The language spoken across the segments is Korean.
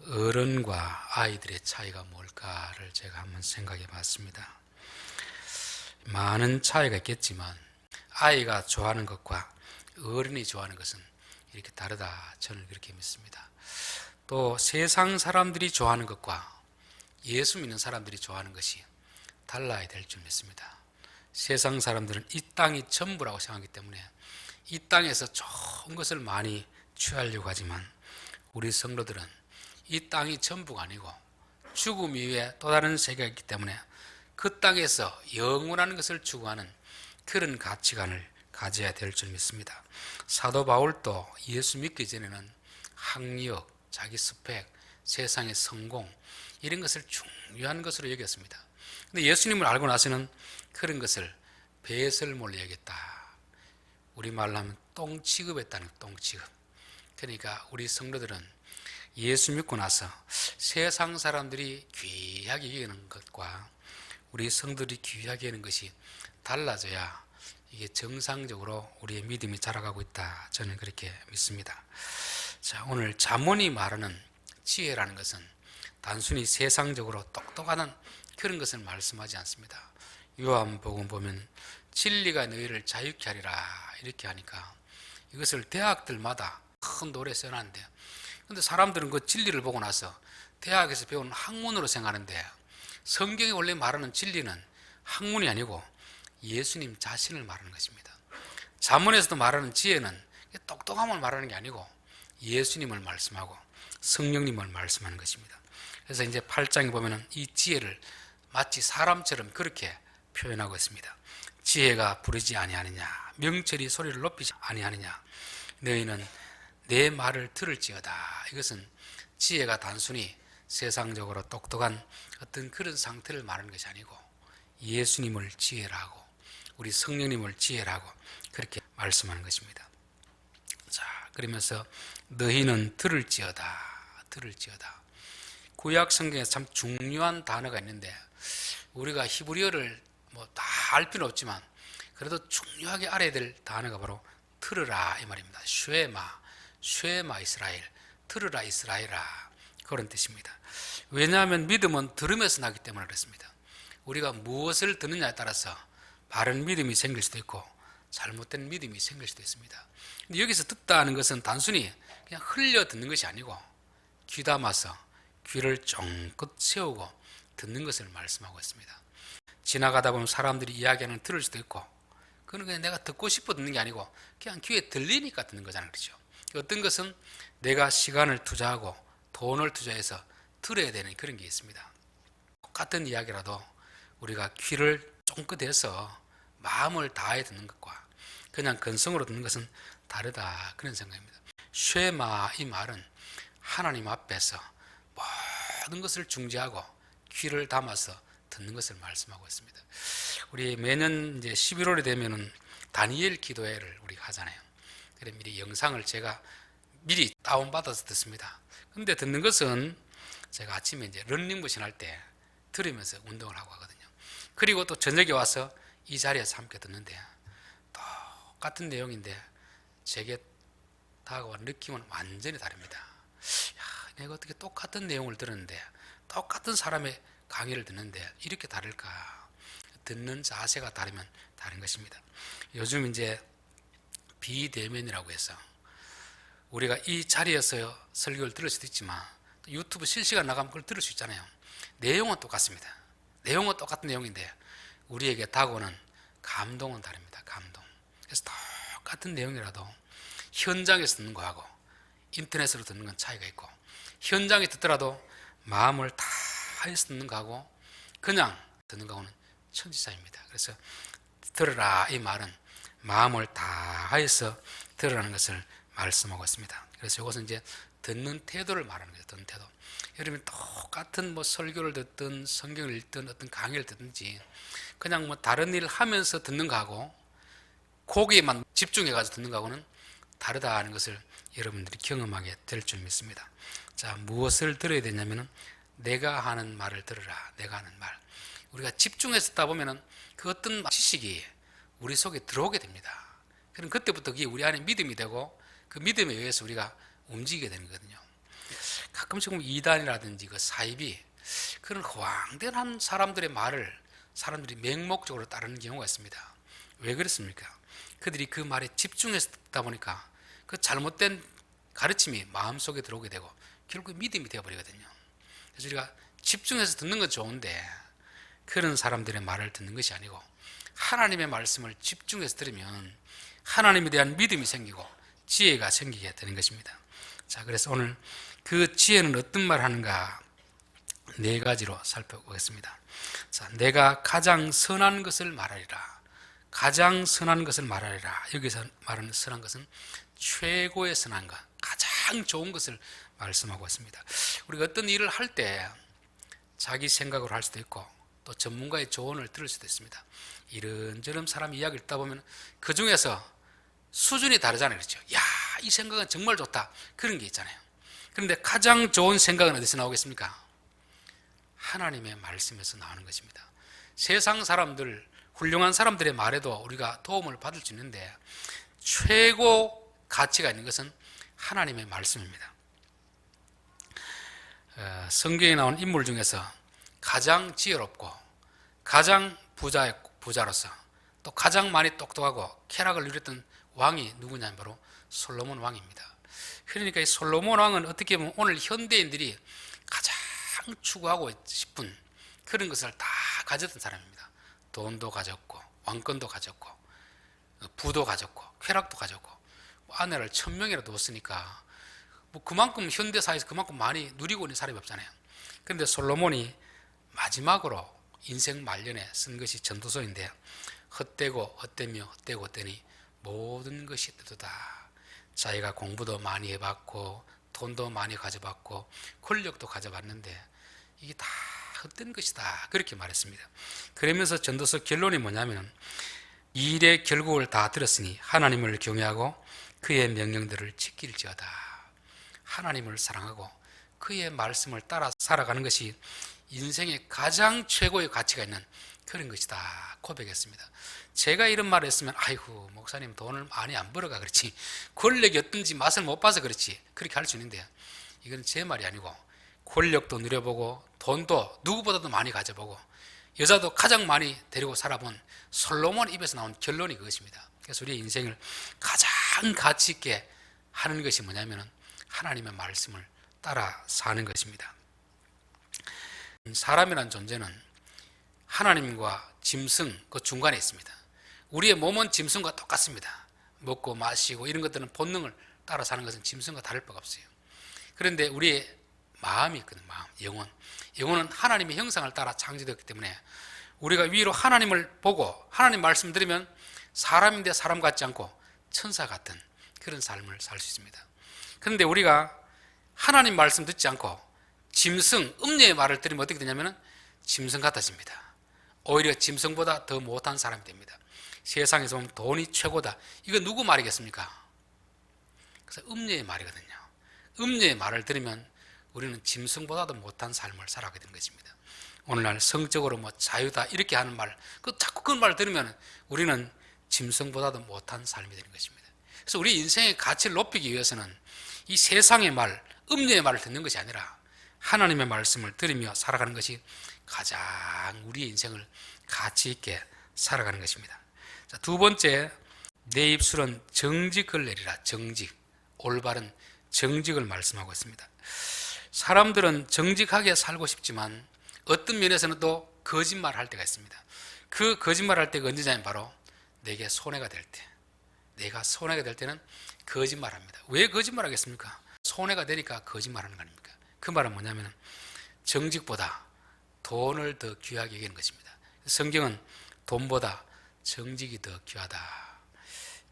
어른과 아이들의 차이가 뭘까를 제가 한번 생각해 봤습니다. 많은 차이가 있겠지만 아이가 좋아하는 것과 어른이 좋아하는 것은 이렇게 다르다, 저는 그렇게 믿습니다. 또 세상 사람들이 좋아하는 것과 예수 믿는 사람들이 좋아하는 것이 달라야 될 줄 믿습니다. 세상 사람들은 이 땅이 전부라고 생각하기 때문에 이 땅에서 좋은 것을 많이 취하려고 하지만, 우리 성도들은 이 땅이 전부가 아니고 죽음 이후에 또 다른 세계가 있기 때문에 그 땅에서 영원한 것을 추구하는 그런 가치관을 가져야 될 줄 믿습니다. 사도 바울도 예수 믿기 전에는 학력, 자기 스펙, 세상의 성공, 이런 것을 중요한 것으로 여겼습니다. 근데 예수님을 알고 나서는 그런 것을 배설물로 여겼다. 우리말로 하면 똥 취급했다는, 똥 취급. 그러니까 우리 성도들은 예수 믿고 나서 세상 사람들이 귀하게 여기는 것과 우리 성도들이 귀하게 여기는 것이 달라져야 이게 정상적으로 우리의 믿음이 자라가고 있다, 저는 그렇게 믿습니다. 자, 오늘 잠언이 말하는 지혜라는 것은 단순히 세상적으로 똑똑한 그런 것을 말씀하지 않습니다. 요한복음 보면 진리가 너희를 자유케 하리라 이렇게 하니까 이것을 대학들마다 큰 노래 써놨는데, 근데 사람들은 그 진리를 보고 나서 대학에서 배운 학문으로 생각하는데, 성경이 원래 말하는 진리는 학문이 아니고 예수님 자신을 말하는 것입니다. 잠언에서도 말하는 지혜는 똑똑함을 말하는 게 아니고 예수님을 말씀하고 성령님을 말씀하는 것입니다. 그래서 이제 8장에 보면은 이 지혜를 마치 사람처럼 그렇게 표현하고 있습니다. 지혜가 부르지 아니하느냐, 명철이 소리를 높이지 아니하느냐, 너희는 내 말을 들을지어다. 이것은 지혜가 단순히 세상적으로 똑똑한 어떤 그런 상태를 말하는 것이 아니고 예수님을 지혜라고, 우리 성령님을 지혜라고 그렇게 말씀하는 것입니다. 자, 그러면서 너희는 들을지어다. 구약 성경에서 참 중요한 단어가 있는데, 우리가 히브리어를 뭐 다 알 필요는 없지만 그래도 중요하게 알아야 될 단어가 바로 들으라 이 말입니다. 쉐마 이스라엘, 들으라 이스라엘아, 그런 뜻입니다. 왜냐하면 믿음은 들으면서 나기 때문에 그렇습니다. 우리가 무엇을 듣느냐에 따라서 바른 믿음이 생길 수도 있고 잘못된 믿음이 생길 수도 있습니다. 근데 여기서 듣다는 것은 단순히 그냥 흘려 듣는 것이 아니고 귀담아서 귀를 쫑긋 세우고 듣는 것을 말씀하고 있습니다. 지나가다 보면 사람들이 이야기하는 들을 수도 있고, 그건 그냥 내가 듣고 싶어 듣는 게 아니고 그냥 귀에 들리니까 듣는 거잖아요. 그렇죠? 어떤 것은 내가 시간을 투자하고 돈을 투자해서 들어야 되는 그런 게 있습니다. 똑같은 이야기라도 우리가 귀를 쫑긋해서 마음을 다해 듣는 것과 그냥 근성으로 듣는 것은 다르다, 그런 생각입니다. 쉐마 이 말은 하나님 앞에서 모든 것을 중지하고 귀를 담아서 듣는 것을 말씀하고 있습니다. 우리 매년 이제 11월이 되면은 다니엘 기도회를 우리가 하잖아요. 그래 미리 영상을 제가 미리 다운받아서 듣습니다. 근데 듣는 것은 제가 아침에 이제 런닝머신 할 때 들으면서 운동을 하고 하거든요. 그리고 또 저녁에 와서 이 자리에서 함께 듣는데 똑같은 내용인데 제게 다가온 느낌은 완전히 다릅니다. 야, 내가 어떻게 똑같은 내용을 들었는데, 똑같은 사람의 강의를 듣는데 이렇게 다를까? 듣는 자세가 다르면 다른 것입니다. 요즘 이제 비대면이라고 해서 우리가 이 자리에서 설교를 들을 수도 있지만 유튜브 실시간 나가면 그걸 들을 수 있잖아요. 내용은 똑같습니다. 내용은 똑같은 내용인데 우리에게 다가오는 감동은 다릅니다. 감동. 그래서 똑같은 내용이라도 현장에서 듣는 거하고 인터넷으로 듣는 건 차이가 있고, 현장에 듣더라도 마음을 다해서 듣는 거하고 그냥 듣는 거하고는 천지차이입니다. 그래서 들으라 이 말은 마음을 다해서 들으라는 것을 말씀하고 있습니다. 그래서 이것은 이제 듣는 태도를 말하는 거죠. 듣는 태도. 여러분 똑같은 뭐 설교를 듣든 성경을 읽든 어떤 강의를 듣든지 그냥 뭐 다른 일을 하면서 듣는 거하고 거기에만 집중해가지고 듣는 거하고는 다르다는 것을 여러분들이 경험하게 될 줄 믿습니다. 자, 무엇을 들어야 되냐면은 내가 하는 말을 들으라. 내가 하는 말. 우리가 집중해서 듣다 보면은 그 어떤 지식이 우리 속에 들어오게 됩니다. 그럼 그때부터 그게 우리 안에 믿음이 되고 그 믿음에 의해서 우리가 움직이게 되는 거거든요. 가끔씩 보면 이단이라든지 그 사입이 그런 허황된 사람들의 말을 사람들이 맹목적으로 따르는 경우가 있습니다. 왜 그렇습니까? 그들이 그 말에 집중해서 듣다 보니까 그 잘못된 가르침이 마음속에 들어오게 되고 결국 믿음이 되어버리거든요. 그래서 우리가 집중해서 듣는 건 좋은데 그런 사람들의 말을 듣는 것이 아니고 하나님의 말씀을 집중해서 들으면 하나님에 대한 믿음이 생기고 지혜가 생기게 되는 것입니다. 자, 그래서 오늘 그 지혜는 어떤 말 하는가 네 가지로 살펴보겠습니다. 자, 내가 가장 선한 것을 말하리라. 가장 선한 것을 말하리라. 여기서 말하는 선한 것은 최고의 선한 것, 가장 좋은 것을 말씀하고 있습니다. 우리가 어떤 일을 할 때 자기 생각으로 할 수도 있고 또 전문가의 조언을 들을 수도 있습니다. 이런저런 사람 이야기를 듣다 보면 그 중에서 수준이 다르잖아요. 그렇죠? 야, 이 생각은 정말 좋다. 그런 게 있잖아요. 그런데 가장 좋은 생각은 어디서 나오겠습니까? 하나님의 말씀에서 나오는 것입니다. 세상 사람들, 훌륭한 사람들의 말에도 우리가 도움을 받을 수 있는데 최고 가치가 있는 것은 하나님의 말씀입니다. 성경에 나온 인물 중에서 가장 지혜롭고 가장 부자로서 또 가장 많이 똑똑하고 쾌락을 누렸던 왕이 누구냐면 바로 솔로몬 왕입니다. 그러니까 이 솔로몬 왕은 어떻게 보면 오늘 현대인들이 가장 추구하고 싶은 그런 것을 다 가졌던 사람입니다. 돈도 가졌고 왕권도 가졌고 부도 가졌고 쾌락도 가졌고 아내를 1000명이나 두었으니까 뭐 그만큼 현대사회에서 그만큼 많이 누리고 있는 사람이 없잖아요. 그런데 솔로몬이 마지막으로 인생 말년에 쓴 것이 전도서인데 헛되고 헛되며 헛되고 헛되니 모든 것이 뜨도다. 자기가 공부도 많이 해봤고 돈도 많이 가져봤고 권력도 가져봤는데 이게 다 헛된 것이다. 그렇게 말했습니다. 그러면서 전도서 결론이 뭐냐면 일의 결국을 다 들었으니 하나님을 경외하고 그의 명령들을 지킬지어다. 하나님을 사랑하고 그의 말씀을 따라 살아가는 것이 인생의 가장 최고의 가치가 있는 그런 것이다 고백했습니다. 제가 이런 말을 했으면 아이고 목사님 돈을 많이 안 벌어가 그렇지 권력이 어떤지 맛을 못 봐서 그렇지 그렇게 할 수 있는데 이건 제 말이 아니고 권력도 누려보고 돈도 누구보다도 많이 가져보고 여자도 가장 많이 데리고 살아본 솔로몬 입에서 나온 결론이 그것입니다. 그래서 우리의 인생을 가장 가치 있게 하는 것이 뭐냐면 하나님의 말씀을 따라 사는 것입니다. 사람이란 존재는 하나님과 짐승 그 중간에 있습니다. 우리의 몸은 짐승과 똑같습니다. 먹고 마시고 이런 것들은 본능을 따라 사는 것은 짐승과 다를 바가 없어요. 그런데 우리의 마음이 있거든요. 마음, 영혼은 하나님의 형상을 따라 창조되었기 때문에 우리가 위로 하나님을 보고 하나님 말씀 들으면 사람인데 사람 같지 않고 천사 같은 그런 삶을 살 수 있습니다. 그런데 우리가 하나님 말씀 듣지 않고 짐승, 음녀의 말을 들으면 어떻게 되냐면 짐승 같아집니다. 오히려 짐승보다 더 못한 사람이 됩니다. 세상에서 보면 돈이 최고다. 이거 누구 말이겠습니까? 그래서 음녀의 말이거든요. 음녀의 말을 들으면 우리는 짐승보다도 못한 삶을 살아가게 되는 것입니다. 오늘날 성적으로 뭐 자유다 이렇게 하는 말, 자꾸 그런 말을 들으면 우리는 짐승보다도 못한 삶이 되는 것입니다. 그래서 우리 인생의 가치를 높이기 위해서는 이 세상의 말, 음녀의 말을 듣는 것이 아니라 하나님의 말씀을 들으며 살아가는 것이 가장 우리의 인생을 가치 있게 살아가는 것입니다. 자, 두 번째, 내 입술은 정직을 내리라. 정직, 올바른 정직을 말씀하고 있습니다. 사람들은 정직하게 살고 싶지만 어떤 면에서는 또 거짓말할 때가 있습니다. 그 거짓말할 때가 언제냐면 바로 내게 손해가 될 때, 내가 손해가 될 때는 거짓말합니다. 왜 거짓말하겠습니까? 손해가 되니까 거짓말하는 거 아닙니까? 그 말은 뭐냐면 정직보다 돈을 더 귀하게 여기는 것입니다. 성경은 돈보다 정직이 더 귀하다.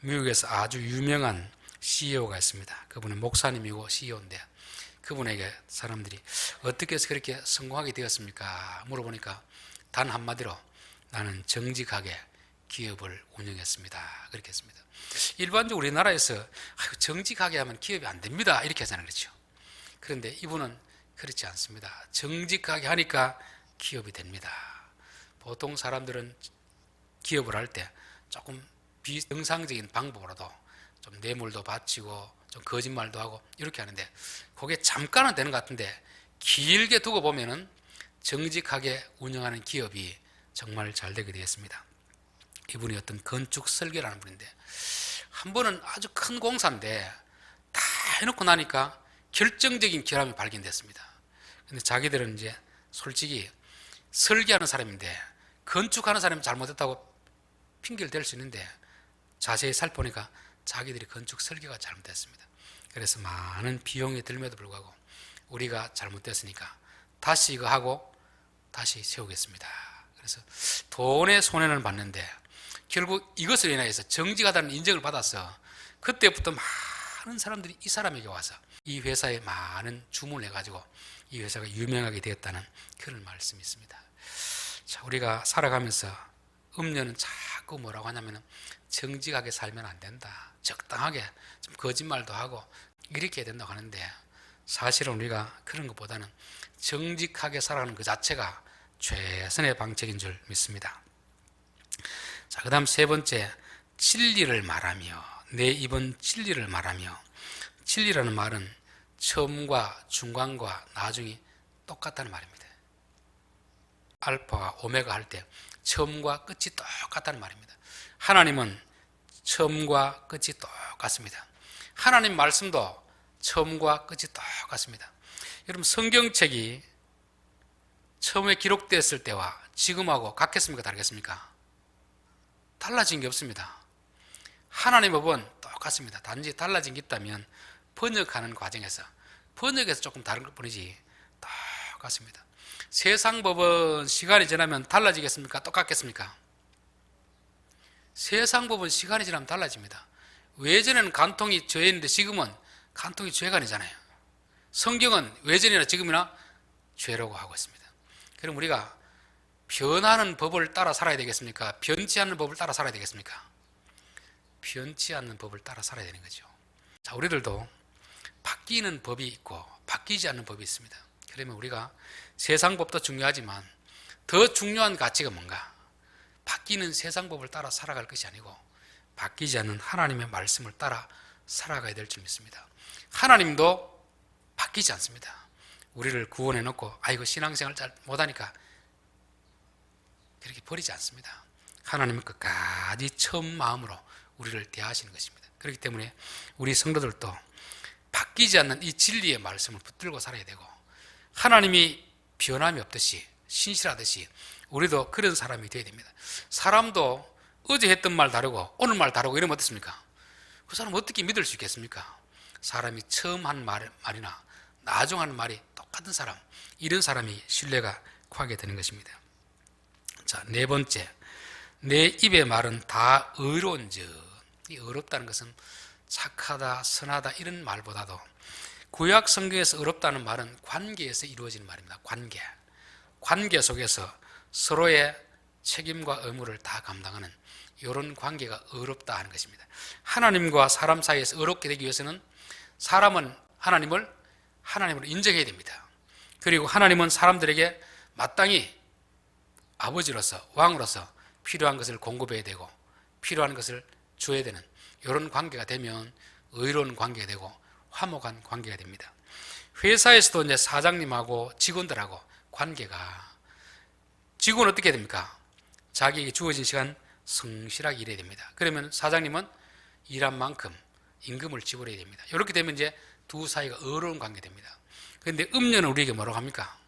미국에서 아주 유명한 CEO가 있습니다. 그분은 목사님이고 CEO인데 그분에게 사람들이 어떻게 해서 그렇게 성공하게 되었습니까? 물어보니까 단 한마디로 나는 정직하게 기업을 운영했습니다. 그렇게 했습니다. 일반적으로 우리나라에서 정직하게 하면 기업이 안 됩니다. 이렇게 하잖아요. 그렇죠? 그런데 이분은 그렇지 않습니다. 정직하게 하니까 기업이 됩니다. 보통 사람들은 기업을 할 때 조금 비정상적인 방법으로도 좀 뇌물도 바치고 좀 거짓말도 하고 이렇게 하는데 그게 잠깐은 되는 것 같은데 길게 두고 보면은 정직하게 운영하는 기업이 정말 잘 되게 되었습니다. 이분이 어떤 건축 설계라는 분인데 한 번은 아주 큰 공사인데 다 해놓고 나니까 결정적인 결함이 발견됐습니다. 근데 자기들은 이제 솔직히 설계하는 사람인데 건축하는 사람이 잘못했다고 핑계를 댈 수 있는데 자세히 살펴보니까 자기들이 건축 설계가 잘못됐습니다. 그래서 많은 비용이 들면에도 불구하고 우리가 잘못됐으니까 다시 이거 하고 다시 세우겠습니다. 그래서 돈의 손해는 봤는데 결국 이것을 인하여서 정직하다는 인정을 받아서 그때부터 많은 사람들이 이 사람에게 와서 이 회사에 많은 주문을 해가지고 이 회사가 유명하게 되었다는 그런 말씀이 있습니다. 자, 우리가 살아가면서 음료는 자꾸 뭐라고 하냐면 정직하게 살면 안 된다. 적당하게 좀 거짓말도 하고 이렇게 해야 된다고 하는데 사실은 우리가 그런 것보다는 정직하게 살아가는 그 자체가 최선의 방책인 줄 믿습니다. 자, 그 다음 세 번째, 진리를 말하며 내 입은 진리를 말하며. 진리라는 말은 처음과 중간과 나중이 똑같다는 말입니다. 알파와 오메가 할 때 처음과 끝이 똑같다는 말입니다. 하나님은 처음과 끝이 똑같습니다. 하나님 말씀도 처음과 끝이 똑같습니다. 여러분 성경책이 처음에 기록됐을 때와 지금하고 같겠습니까? 다르겠습니까? 달라진 게 없습니다. 하나님의 법은 똑같습니다. 단지 달라진 게 있다면 번역하는 과정에서 번역에서 조금 다른 것 뿐이지 똑같습니다. 세상 법은 시간이 지나면 달라지겠습니까? 똑같겠습니까? 세상 법은 시간이 지나면 달라집니다. 외전에는 간통이 죄인인데 지금은 간통이 죄가 아니잖아요. 성경은 외전이나 지금이나 죄라고 하고 있습니다. 그럼 우리가 변하는 법을 따라 살아야 되겠습니까? 변치 않는 법을 따라 살아야 되겠습니까? 변치 않는 법을 따라 살아야 되는 거죠. 자, 우리들도 바뀌는 법이 있고 바뀌지 않는 법이 있습니다. 그러면 우리가 세상 법도 중요하지만 더 중요한 가치가 뭔가? 바뀌는 세상 법을 따라 살아갈 것이 아니고 바뀌지 않는 하나님의 말씀을 따라 살아가야 될 줄 믿습니다. 하나님도 바뀌지 않습니다. 우리를 구원해 놓고 아이고 신앙생활 잘 못하니까 그렇게 버리지 않습니다. 하나님은 끝까지 처음 마음으로 우리를 대하시는 것입니다. 그렇기 때문에 우리 성도들도 바뀌지 않는 이 진리의 말씀을 붙들고 살아야 되고 하나님이 변함이 없듯이 신실하듯이 우리도 그런 사람이 되어야 됩니다. 사람도 어제 했던 말 다르고 오늘 말 다르고 이러면 어떻습니까? 그 사람 어떻게 믿을 수 있겠습니까? 사람이 처음 한 말이나 나중 하는 말이 똑같은 사람, 이런 사람이 신뢰가 하게 되는 것입니다. 자, 네 번째, 내 입의 말은 다 의로운즉. 이 의롭다는 것은 착하다, 선하다 이런 말보다도 구약 성경에서 의롭다는 말은 관계에서 이루어지는 말입니다. 관계 속에서 서로의 책임과 의무를 다 감당하는 이런 관계가 의롭다 하는 것입니다. 하나님과 사람 사이에서 의롭게 되기 위해서는 사람은 하나님을 인정해야 됩니다. 그리고 하나님은 사람들에게 마땅히 아버지로서 왕으로서 필요한 것을 공급해야 되고 필요한 것을 줘야 되는 이런 관계가 되면 의로운 관계가 되고 화목한 관계가 됩니다. 회사에서도 이제 사장님하고 직원들하고 관계가 직원은 어떻게 해야 됩니까? 자기에게 주어진 시간 성실하게 일해야 됩니다. 그러면 사장님은 일한 만큼 임금을 지불해야 됩니다. 이렇게 되면 이제 두 사이가 의로운 관계 됩니다. 그런데 음료는 우리에게 뭐라고 합니까?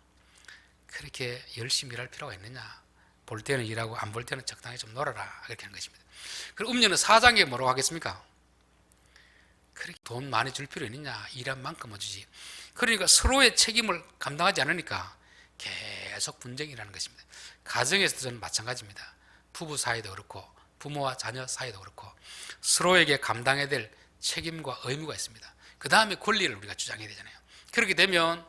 그렇게 열심히 일할 필요가 있느냐? 볼 때는 일하고 안 볼 때는 적당히 좀 놀아라. 그렇게 하는 것입니다. 그럼 음료는 사장에게 뭐라고 하겠습니까? 그렇게 돈 많이 줄 필요 있느냐? 일한 만큼은 주지. 그러니까 서로의 책임을 감당하지 않으니까 계속 분쟁이 일하는 것입니다. 가정에서도 저는 마찬가지입니다. 부부 사이도 그렇고 부모와 자녀 사이도 그렇고 서로에게 감당해야 될 책임과 의무가 있습니다. 그 다음에 권리를 우리가 주장해야 되잖아요. 그렇게 되면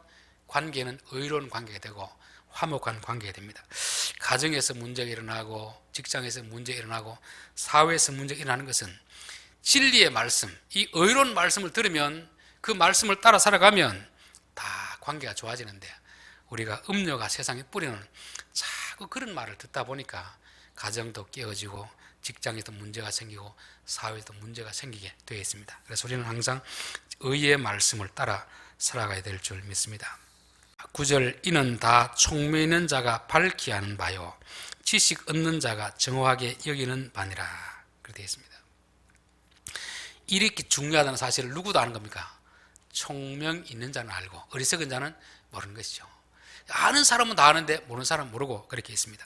관계는 의로운 관계가 되고 화목한 관계가 됩니다. 가정에서 문제가 일어나고 직장에서 문제가 일어나고 사회에서 문제가 일어나는 것은 진리의 말씀, 이 의로운 말씀을 들으면 그 말씀을 따라 살아가면 다 관계가 좋아지는데 우리가 음료가 세상에 뿌리는 자꾸 그런 말을 듣다 보니까 가정도 깨어지고 직장에도 문제가 생기고 사회에도 문제가 생기게 되어 있습니다. 그래서 우리는 항상 의의 말씀을 따라 살아가야 될 줄 믿습니다. 9절, 이는 다 총명 있는 자가 밝히 아는 바요 지식 얻는 자가 정확하게 여기는 바니라. 그렇게 되어 있습니다. 이렇게 중요하다는 사실을 누구도 아는 겁니까? 총명 있는 자는 알고 어리석은 자는 모르는 것이죠. 아는 사람은 다 아는데 모르는 사람은 모르고 그렇게 있습니다.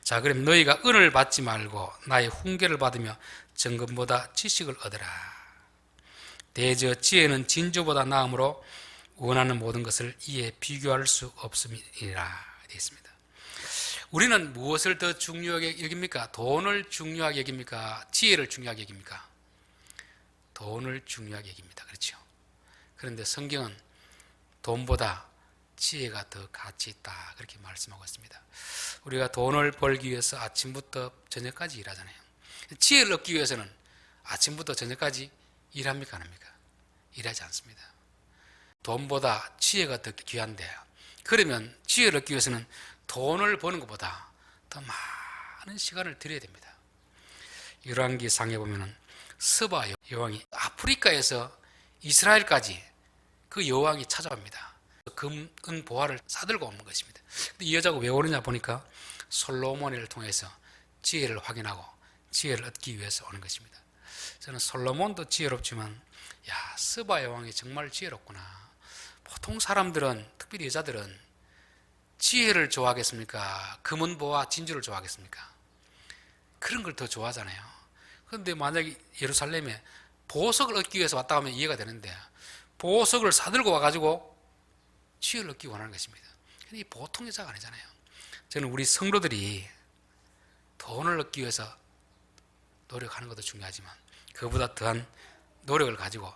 자, 그럼 너희가 은을 받지 말고 나의 훈계를 받으며 정금보다 지식을 얻으라. 대저 지혜는 진주보다 나음으로 원하는 모든 것을 이에 비교할 수 없음이라 되어 있습니다. 우리는 무엇을 더 중요하게 여깁니까? 돈을 중요하게 여깁니까? 지혜를 중요하게 여깁니까? 돈을 중요하게 여깁니다. 그렇죠? 그런데 성경은 돈보다 지혜가 더 가치 있다 그렇게 말씀하고 있습니다. 우리가 돈을 벌기 위해서 아침부터 저녁까지 일하잖아요. 지혜를 얻기 위해서는 아침부터 저녁까지 일합니까? 안 합니까? 일하지 않습니다. 돈보다 지혜가 더 귀한데, 그러면 지혜를 얻기 위해서는 돈을 버는 것보다 더 많은 시간을 들여야 됩니다. 열왕기상에 보면은 스바 여왕이 아프리카에서 이스라엘까지 그 여왕이 찾아옵니다. 금, 은, 보화를 싸들고 오는 것입니다. 근데 이 여자가 왜 오느냐 보니까 솔로몬을 통해서 지혜를 확인하고 지혜를 얻기 위해서 오는 것입니다. 저는 솔로몬도 지혜롭지만 야, 스바 여왕이 정말 지혜롭구나. 보통 사람들은, 특별히 여자들은 지혜를 좋아하겠습니까? 금은 보화 진주를 좋아하겠습니까? 그런 걸 더 좋아하잖아요. 그런데 만약에 예루살렘에 보석을 얻기 위해서 왔다 하면 이해가 되는데 보석을 사들고 와가지고 지혜를 얻기 원하는 것입니다. 근데 이 보통 여자가 아니잖아요. 저는 우리 성도들이 돈을 얻기 위해서 노력하는 것도 중요하지만 그보다 더한 노력을 가지고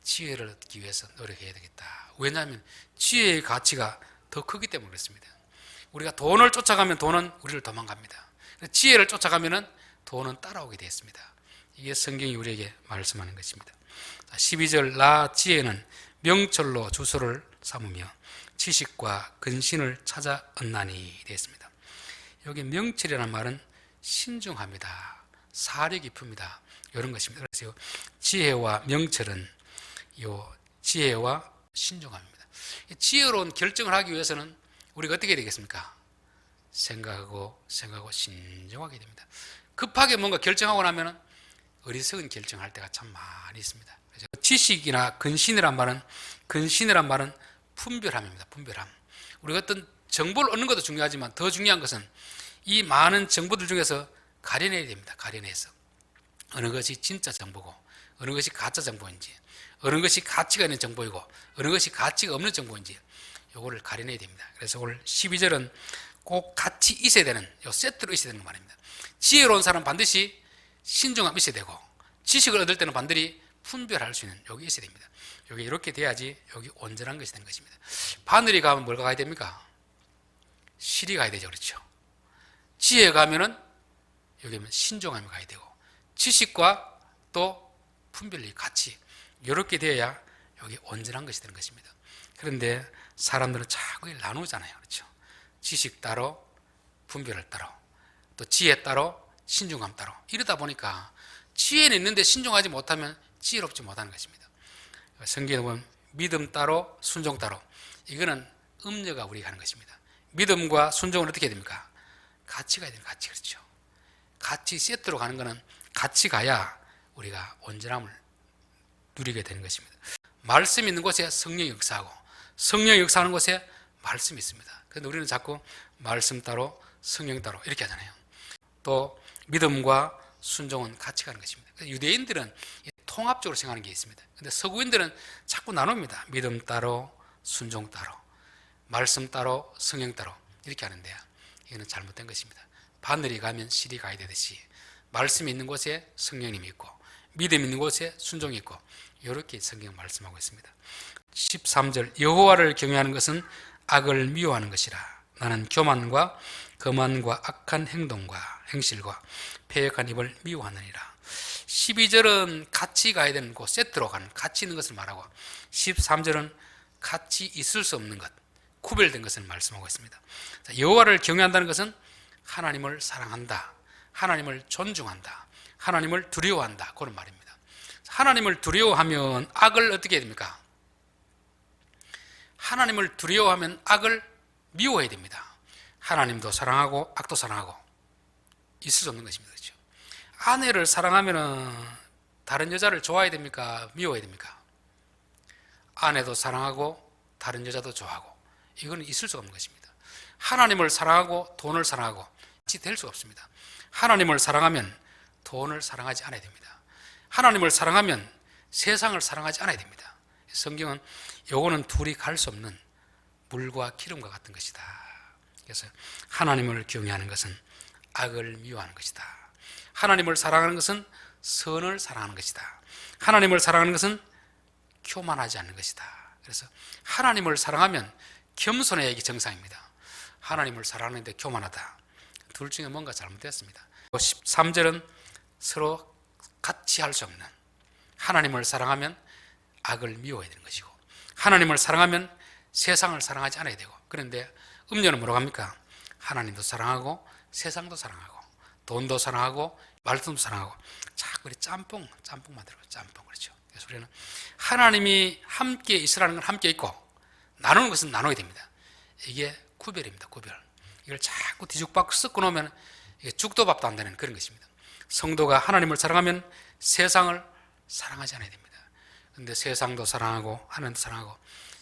지혜를 얻기 위해서 노력해야 되겠다. 왜냐하면 지혜의 가치가 더 크기 때문에 그렇습니다. 우리가 돈을 쫓아가면 돈은 우리를 도망갑니다. 지혜를 쫓아가면 돈은 따라오게 되었습니다. 이게 성경이 우리에게 말씀하는 것입니다. 12절, 나 지혜는 명철로 주소를 삼으며 지식과 근신을 찾아 얻나니 되었습니다. 여기 명철이라는 말은 신중합니다. 사려 깊습니다. 이런 것입니다. 그래서 지혜와 명철은 지혜와 신중함입니다. 지혜로운 결정을 하기 위해서는 우리가 어떻게 해야 되겠습니까? 생각하고 신중하게 됩니다. 급하게 뭔가 결정하고 나면 어리석은 결정할 때가 참 많이 있습니다. 그래서 지식이나 근신이란 말은 분별함입니다. 분별함. 우리가 어떤 정보를 얻는 것도 중요하지만 더 중요한 것은 이 많은 정보들 중에서 가려내야 됩니다. 가려내서 어느 것이 진짜 정보고 어느 것이 가짜 정보인지, 어느 것이 가치가 있는 정보이고 어느 것이 가치가 없는 정보인지 요거를 가려내야 됩니다. 그래서 오늘 12절은 꼭 같이 있어야 되는, 요 세트로 있어야 되는 말입니다. 지혜로운 사람은 반드시 신중함 있어야 되고 지식을 얻을 때는 반드시 분별할 수 있는 여기 있어야 됩니다. 여기 이렇게 돼야지 여기 온전한 것이 된 것입니다. 바늘이 가면 뭘 가야 됩니까? 실이 가야 되죠. 그렇죠? 지혜 가면은 여기면 신중함이 가야 되고 지식과 또 분별이 같이 이렇게 되어야 여기 온전한 것이 되는 것입니다. 그런데 사람들은 자꾸 나누잖아요. 그렇죠? 지식 따로, 분별을 따로, 또 지혜 따로, 신중함 따로. 이러다 보니까 지혜는 있는데 신중하지 못하면 지혜롭지 못하는 것입니다. 성경에 보면 믿음 따로, 순종 따로. 이거는 음녀가 우리가 하는 것입니다. 믿음과 순종은 어떻게 해야 됩니까? 같이 가야 돼요. 같이. 그렇죠? 같이 세트로 가는 것은 같이 가야 우리가 온전함을 누리게 되는 것입니다. 말씀 있는 곳에 성령이 역사하고 성령이 역사하는 곳에 말씀이 있습니다. 그런데 우리는 자꾸 말씀 따로 성령 따로 이렇게 하잖아요. 또 믿음과 순종은 같이 가는 것입니다. 유대인들은 통합적으로 생각하는 게 있습니다. 그런데 서구인들은 자꾸 나눕니다. 믿음 따로 순종 따로 말씀 따로 성령 따로 이렇게 하는데 이거는 잘못된 것입니다. 바늘이 가면 실이 가야 되듯이 말씀이 있는 곳에 성령님이 있고 믿음 있는 곳에 순종이 있고 이렇게 성경 말씀하고 있습니다. 13절, 여호와를 경외하는 것은 악을 미워하는 것이라. 나는 교만과 거만과 악한 행동과 행실과 패역한 입을 미워하느니라. 12절은 같이 가야 되는 곳, 세트로 가는 같이 있는 것을 말하고 13절은 같이 있을 수 없는 것, 구별된 것을 말씀하고 있습니다. 여호와를 경외한다는 것은 하나님을 사랑한다, 하나님을 존중한다, 하나님을 두려워한다 그런 말입니다. 하나님을 두려워하면 악을 어떻게 해야 됩니까? 하나님을 두려워하면 악을 미워해야 됩니다. 하나님도 사랑하고 악도 사랑하고 있을 수 없는 것입니다. 그렇죠? 아내를 사랑하면 다른 여자를 좋아해야 됩니까? 미워해야 됩니까? 아내도 사랑하고 다른 여자도 좋아하고, 이거는 있을 수가 없는 것입니다. 하나님을 사랑하고 돈을 사랑하고 같이 될 수가 없습니다. 하나님을 사랑하면 돈을 사랑하지 않아야 됩니다. 하나님을 사랑하면 세상을 사랑하지 않아야 됩니다. 성경은 요거는 둘이 갈 수 없는 물과 기름과 같은 것이다. 그래서 하나님을 경외하는 것은 악을 미워하는 것이다. 하나님을 사랑하는 것은 선을 사랑하는 것이다. 하나님을 사랑하는 것은 교만하지 않는 것이다. 그래서 하나님을 사랑하면 겸손해야 이게 정상입니다. 하나님을 사랑하는데 교만하다, 둘 중에 뭔가 잘못됐습니다. 13절은 서로 같이 할 수 없는, 하나님을 사랑하면 악을 미워해야 되는 것이고, 하나님을 사랑하면 세상을 사랑하지 않아야 되고, 그런데 음료는 뭐라고 합니까? 하나님도 사랑하고 세상도 사랑하고 돈도 사랑하고 말씀도 사랑하고, 자꾸 우리 짬뽕 만들고 짬뽕, 그렇죠? 그래서 우리는 하나님이 함께 있으라는 건 함께 있고, 나누는 것은 나눠야 됩니다. 이게 구별입니다. 구별. 이걸 자꾸 뒤죽박죽 섞어 놓으면 이게 죽도 밥도 안 되는 그런 것입니다. 성도가 하나님을 사랑하면 세상을 사랑하지 않아야 됩니다. 그런데 세상도 사랑하고 하나님도 사랑하고,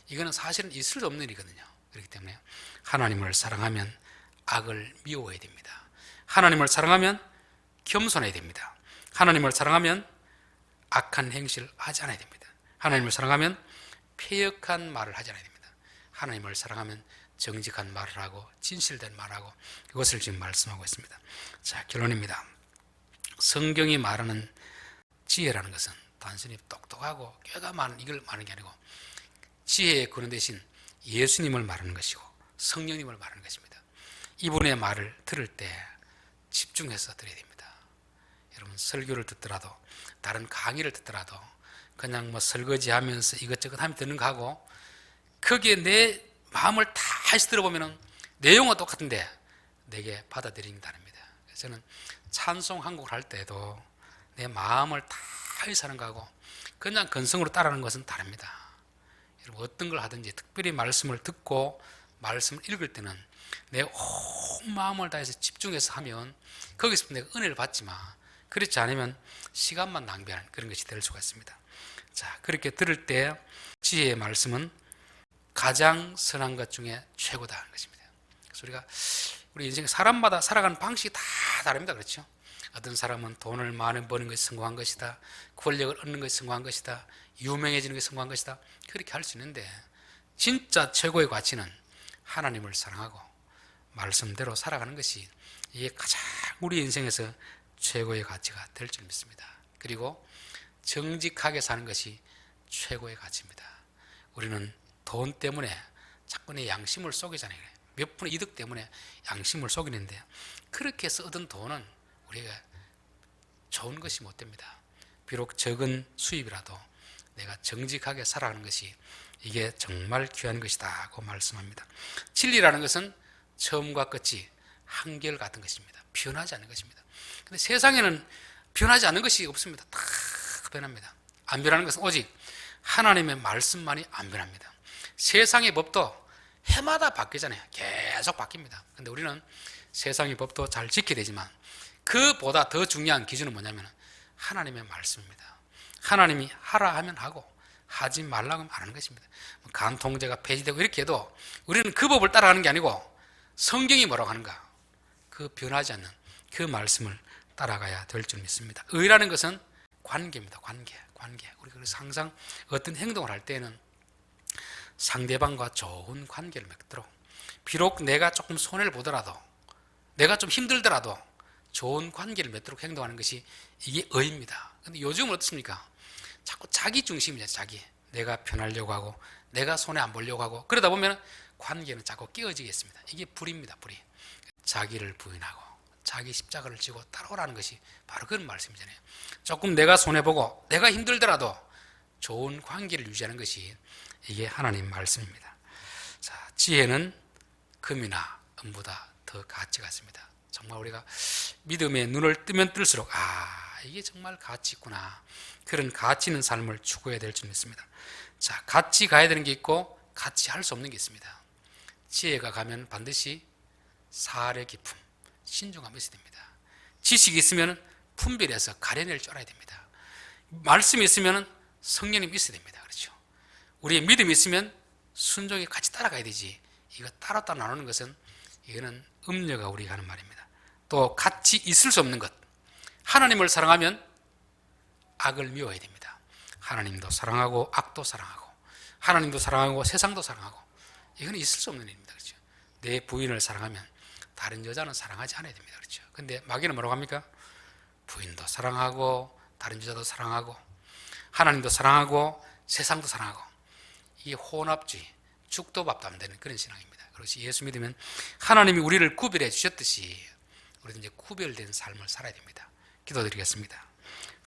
이거는 사실은 있을 수 없는 일이거든요. 그렇기 때문에 하나님을 사랑하면 악을 미워해야 됩니다. 하나님을 사랑하면 겸손해야 됩니다. 하나님을 사랑하면 악한 행실을 하지 않아야 됩니다. 하나님을 사랑하면 패역한 말을 하지 않아야 됩니다. 하나님을 사랑하면 정직한 말을 하고 진실된 말을 하고, 그것을 지금 말씀하고 있습니다. 자, 결론입니다. 성경이 말하는 지혜라는 것은 단순히 똑똑하고 꾀가 많은 이걸 말하는 게 아니고, 지혜의 근원 대신 예수님을 말하는 것이고 성령님을 말하는 것입니다. 이분의 말을 들을 때 집중해서 들어야 됩니다. 여러분, 설교를 듣더라도 다른 강의를 듣더라도 그냥 뭐 설거지하면서 이것저것 하면 듣는 거하고, 거기에 내 마음을 다해서 들어보면 내용은 똑같은데 내게 받아들이는 게 다릅니다. 그래서 저는 찬송 한 곡을 할 때도 내 마음을 다해서 하는 거하고 그냥 건성으로 따라하는 것은 다릅니다. 여러분, 어떤 걸 하든지 특별히 말씀을 듣고 말씀을 읽을 때는 내 온 마음을 다해서 집중해서 하면 거기서 내가 은혜를 받지만, 그렇지 않으면 시간만 낭비하는 그런 것이 될 수가 있습니다. 자, 그렇게 들을 때 지혜의 말씀은 가장 선한 것 중에 최고다 하는 것입니다. 그래서 우리 인생 사람마다 살아가는 방식이 다 다릅니다. 그렇죠? 어떤 사람은 돈을 많이 버는 것이 성공한 것이다, 권력을 얻는 것이 성공한 것이다, 유명해지는 것이 성공한 것이다, 그렇게 할 수 있는데, 진짜 최고의 가치는 하나님을 사랑하고 말씀대로 살아가는 것이, 이게 가장 우리 인생에서 최고의 가치가 될 줄 믿습니다. 그리고 정직하게 사는 것이 최고의 가치입니다. 우리는 돈 때문에 자꾸 내 양심을 속이잖아요. 몇 푼의 이득 때문에 양심을 속이는데, 그렇게 해서 얻은 돈은 우리가 좋은 것이 못 됩니다. 비록 적은 수입이라도 내가 정직하게 살아가는 것이, 이게 정말 귀한 것이다 하고 말씀합니다. 진리라는 것은 처음과 끝이 한결같은 것입니다. 변하지 않는 것입니다. 근데 세상에는 변하지 않는 것이 없습니다. 다 변합니다. 안 변하는 것은 오직 하나님의 말씀만이 안 변합니다. 세상의 법도 해마다 바뀌잖아요. 계속 바뀝니다. 근데 우리는 세상의 법도 잘 지켜야 되지만, 그보다 더 중요한 기준은 뭐냐면 하나님의 말씀입니다. 하나님이 하라 하면 하고 하지 말라고 하면 안 하는 것입니다. 간통죄가 폐지되고 이렇게 해도 우리는 그 법을 따라가는 게 아니고 성경이 뭐라고 하는가, 그 변하지 않는 그 말씀을 따라가야 될 줄 믿습니다. 의라는 것은 관계입니다. 관계. 우리가 그래서 항상 어떤 행동을 할 때는 상대방과 좋은 관계를 맺도록, 비록 내가 조금 손해를 보더라도, 내가 좀 힘들더라도 좋은 관계를 맺도록 행동하는 것이 이게 의입니다. 근데 요즘은 어떻습니까? 자꾸 자기 중심이죠. 자기. 내가 편하려고 하고 내가 손해 안 보려고 하고, 그러다 보면 관계는 자꾸 깨어지겠습니다. 이게 불입니다. 불이. 자기를 부인하고 자기 십자가를 지고 따라오라는 것이 바로 그런 말씀이잖아요. 조금 내가 손해보고 내가 힘들더라도 좋은 관계를 유지하는 것이 이게 하나님 말씀입니다. 자, 지혜는 금이나 은보다 더 가치가 있습니다. 정말 우리가 믿음의 눈을 뜨면 뜰수록 이게 정말 가치 있구나, 그런 가치 있는 삶을 추구해야 될 줄 믿습니다. 자, 같이 가야 되는 게 있고 같이 할 수 없는 게 있습니다. 지혜가 가면 반드시 사려 깊음, 신중함이 있어야 됩니다. 지식이 있으면 분별해서 가려낼 줄 알아야 됩니다. 말씀이 있으면 성령님이 있어야 됩니다. 그렇죠? 우리의 믿음이 있으면 순종이 같이 따라가야 되지, 이거 따로 나누는 것은 이거는 음녀가 우리가 하는 말입니다. 또 같이 있을 수 없는 것, 하나님을 사랑하면 악을 미워해야 됩니다. 하나님도 사랑하고 악도 사랑하고, 하나님도 사랑하고 세상도 사랑하고, 이건 있을 수 없는 일입니다. 그렇죠? 내 부인을 사랑하면 다른 여자는 사랑하지 않아야 됩니다. 그렇죠? 근데 마귀는 뭐라고 합니까? 부인도 사랑하고 다른 여자도 사랑하고 하나님도 사랑하고 세상도 사랑하고, 이 혼합주의, 죽도 밥도 안 되는 그런 신앙입니다. 그것이 예수 믿으면 하나님이 우리를 구별해 주셨듯이 우리도 이제 구별된 삶을 살아야 됩니다. 기도드리겠습니다.